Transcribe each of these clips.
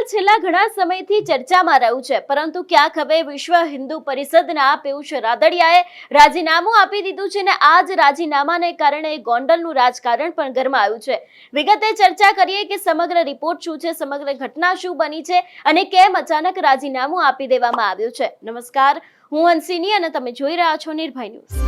છેલ્લા ઘણા સમયથી ચર્ચામાં રહ્યું છે, પરંતુ ક્યાંક હવે વિશ્વ હિન્દુ પરિષદના પિયુષ રાદડિયાએ રાજીનામું આપી દીધું છે ને આ જ રાજીનામાને કારણે ગોંડલનું રાજકારણ પણ ગરમાયું છે। વિગતે ચર્ચા કરીએ કે સમગ્ર રિપોર્ટ શું છે, સમગ્ર ઘટના શું બની છે અને કેમ અચાનક રાજીનામું આપી દેવામાં આવ્યું છે। નમસ્કાર, હું હંસિની અને તમે જોઈ રહ્યા છો નિર્ભય ન્યૂઝ।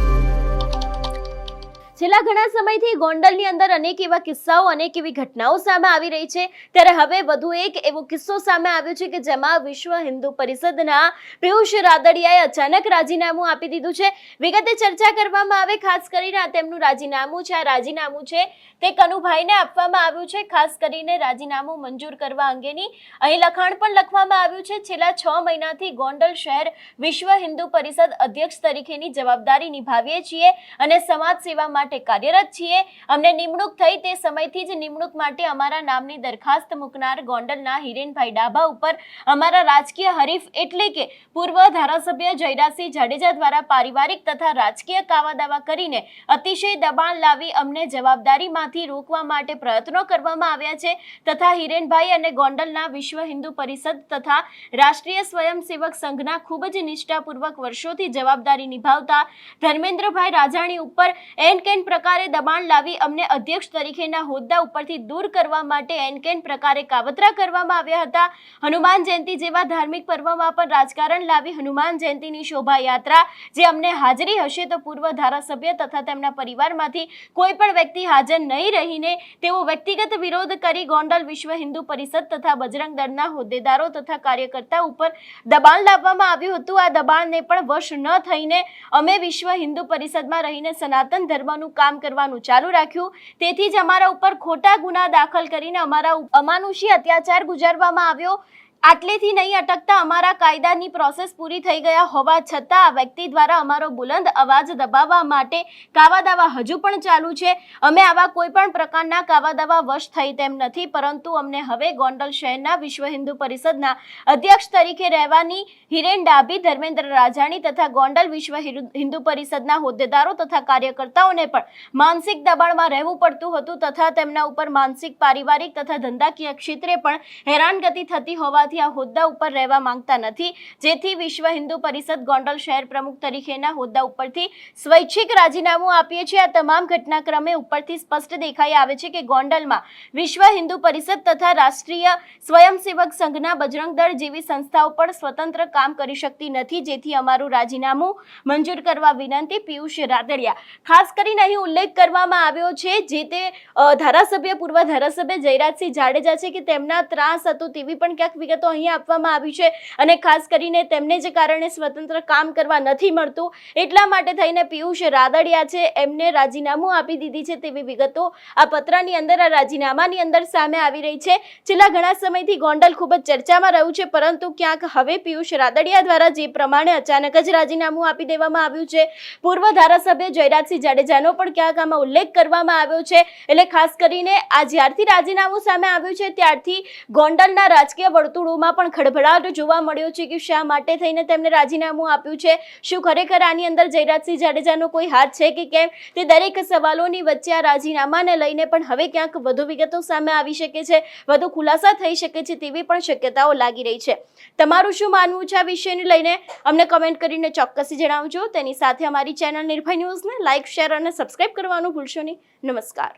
છેલ્લા ઘણા સમયથી ગોંડલની અંદર અનેક એવા કિસ્સાઓ, અનેક એવી ઘટનાઓ સામે આવી રહી છે, ત્યારે હવે વધુ એક એવો કિસ્સો સામે આવ્યો છે કે જેમાં વિશ્વ હિન્દુ પરિષદના પિયુષ રાદડિયાએ અચાનક રાજીનામું આપી દીધું છે। વિગતે ચર્ચા કરવામાં આવે, ખાસ કરીને આ તેમનું રાજીનામું છે। આ રાજીનામું છે તે કનુભાઈને આપવામાં આવ્યું છે। ખાસ કરીને રાજીનામું મંજૂર કરવા અંગેની અહીં લખાણ પણ લખવામાં આવ્યું છે। છેલ્લા 6 મહિનાથી ગોંડલ શહેર વિશ્વ હિન્દુ પરિષદ અધ્યક્ષ તરીકેની જવાબદારી નિભાવીએ છીએ અને સમાજ સેવા માટે કાર્યરત છીએ। અમને નિમણૂક થઈ તે સમયથી જ નિમણૂક માટે અમારા નામની દરખાસ્ત મૂકનાર ગોંડલના હિરેનભાઈ ડાભા ઉપર અમારા રાજકીય હરીફ એટલે કે પૂર્વ ધારાસભ્ય જયરાજસિંહ જાડેજા દ્વારા પારિવારિક તથા રાજકીય કાવાદાવા કરીને અતિશય દબાણ લાવી અમને જવાબદારીમાંથી રોકવા માટે પ્રયત્નો કરવામાં આવ્યા છે તથા હિરેનભાઈ અને ગોંડલના વિશ્વ હિન્દુ પરિષદ તથા રાષ્ટ્રીય સ્વયંસેવક સંઘના ખૂબ જ નિષ્ઠાપૂર્વક વર્ષોથી જવાબદારી નિભાવતા ધર્મેન્દ્રભાઈ રાજાણી ઉપર એન પ્રકારે દબાણ લાવી અમને અધ્યક્ષ તરીકેના હોદ્દા ઉપરથી દૂર કરવા માટે એન પ્રકારે કાવતરા કરવામાં આવ્યા હતા। હનુમાન જયંતિ જેવા ધાર્મિક પર્વમાં પણ રાજકારણ લાવી હનુમાન જયંતિની શોભાયાત્રા જે અમને હાજરી હશે તો પૂર્વ ધારાસભ્ય તથા તેમના પરિવારમાંથી કોઈ પણ વ્યક્તિ હાજર નહીં રહીને તેઓ વ્યક્તિગત વિરોધ કરી ગોંડલ વિશ્વ હિન્દુ પરિષદ તથા બજરંગ દળના હોદ્દેદારો તથા કાર્યકર્તાઓ ઉપર દબાણ લાવવામાં આવ્યું હતું। આ દબાણને પણ વશ ન થઈને અમે વિશ્વ હિન્દુ પરિષદમાં રહીને સનાતન ધર્મનું કામ કરવાનું ચાલુ રાખ્યું। તેથી જ અમારા ઉપર ખોટા ગુના દાખલ કરીને અમારા અમાનુષી અત્યાચાર ગુજારવામાં આવ્યો। આટલેથી નહીં અટકતા અમારા કાયદાની પ્રોસેસ પૂરી થઈ ગયા હોવા છતાં આ વ્યક્તિ દ્વારા અમારો બુલંદ અવાજ દબાવવા માટે કાવાદાવા હજુ પણ ચાલુ છે। અમે આવા કોઈ પણ પ્રકારના કાવાદાવા વશ થઈ તેમ નથી, પરંતુ અમને હવે ગોંડલ શહેરના વિશ્વ હિન્દુ પરિષદના અધ્યક્ષ તરીકે રહેવાની હિરેન ડાભી, ધર્મેન્દ્ર રાજાણી તથા ગોંડલ વિશ્વ હિન્દુ પરિષદના હોદ્દેદારો તથા કાર્યકર્તાઓને પણ માનસિક દબાણમાં રહેવું પડતું હતું તથા તેમના ઉપર માનસિક, પારિવારિક તથા ધંધાકીય ક્ષેત્રે પણ હેરાનગતિ થતી હોવાથી આ હોદ્દા ઉપર રહેવા માંગતા નથી, જેથી વિશ્વ હિન્દુ પરિષદ ગોંડલ શહેર પ્રમુખ તરીકેના હોદ્દા ઉપરથી સ્વૈચ્છિક રાજીનામું આપીએ છીએ। આ તમામ ઘટનાક્રમે ઉપરથી સ્પષ્ટ દેખાઈ આવે છે કે ગોંડલમાં વિશ્વ હિન્દુ પરિષદ તથા રાષ્ટ્રીય સ્વયંસેવક સંઘના બજરંગ દળ જેવી સંસ્થાઓ પણ સ્વતંત્ર કામ કરી શકતી નથી, જેથી અમારું રાજીનામું મંજૂર કરવા વિનંતી, પિયુષ રાદડિયા। ખાસ કરીને અહીં ઉલ્લેખ કરવામાં આવ્યો છે જે તે ધારાસભ્ય, પૂર્વ ધારાસભ્ય જયરાજસિંહ જાડેજા છે કે તેમના ત્રાસ હતો તેવી પણ ક્યાંક વિગતો અહીં આપવામાં આવી છે અને ખાસ કરીને તેમને જે કારણે સ્વતંત્ર કામ કરવા નથી મળતું એટલા માટે થઈને પિયુષ રાદડિયા છે એમને રાજીનામું આપી દીધી છે તેવી વિગતો આ પત્રની અંદર, આ રાજીનામાની અંદર સામે આવી રહી છે। છેલ્લા ઘણા સમયથી ગોંડલ ખૂબ જ ચર્ચામાં રહ્યું છે, પરંતુ ક્યાંક હવે પિયુષ રાદડિયા દ્વારા જે પ્રમાણે અચાનક જ રાજીનામું આપી દેવામાં આવ્યું છે, પૂર્વ ધારાસભ્ય જયરાજસિંહ જાડેજાનો પણ ક્યાંક આમાં ઉલ્લેખ કરવામાં આવ્યો છે। એટલે ખાસ કરીને આ જ્યારથી રાજીનામું સામે આવ્યું છે ત્યારથી ગોંડલના રાજકીય વર્તુળોમાં પણ ખળભળાટ જોવા મળ્યો છે કે શા માટે થઈને તેમને રાજીનામું આપ્યું છે, શું ખરેખર આની અંદર જયરાજસિંહ જાડેજાનો કોઈ હાથ છે કે કેમ, તે દરેક સવાલોની વચ્ચે આ રાજીનામાને લઈને પણ હવે ક્યાંક વધુ વિગતો સામે આવી શકે છે, વધુ ખુલાસા થઈ શકે છે તેવી પણ શક્યતાઓ લાગી રહી છે। તમારું શું માનવું છે આ વિષયને લઈને અમને કમેન્ટ કરીને ચોક્કસથી જણાવજો। તેની સાથે અમારી ચેનલ નિર્ભય ન્યૂઝને લાઇક, શેર અને સબસ્ક્રાઇબ કરવાનું ભૂલશો નહીં। નમસ્કાર।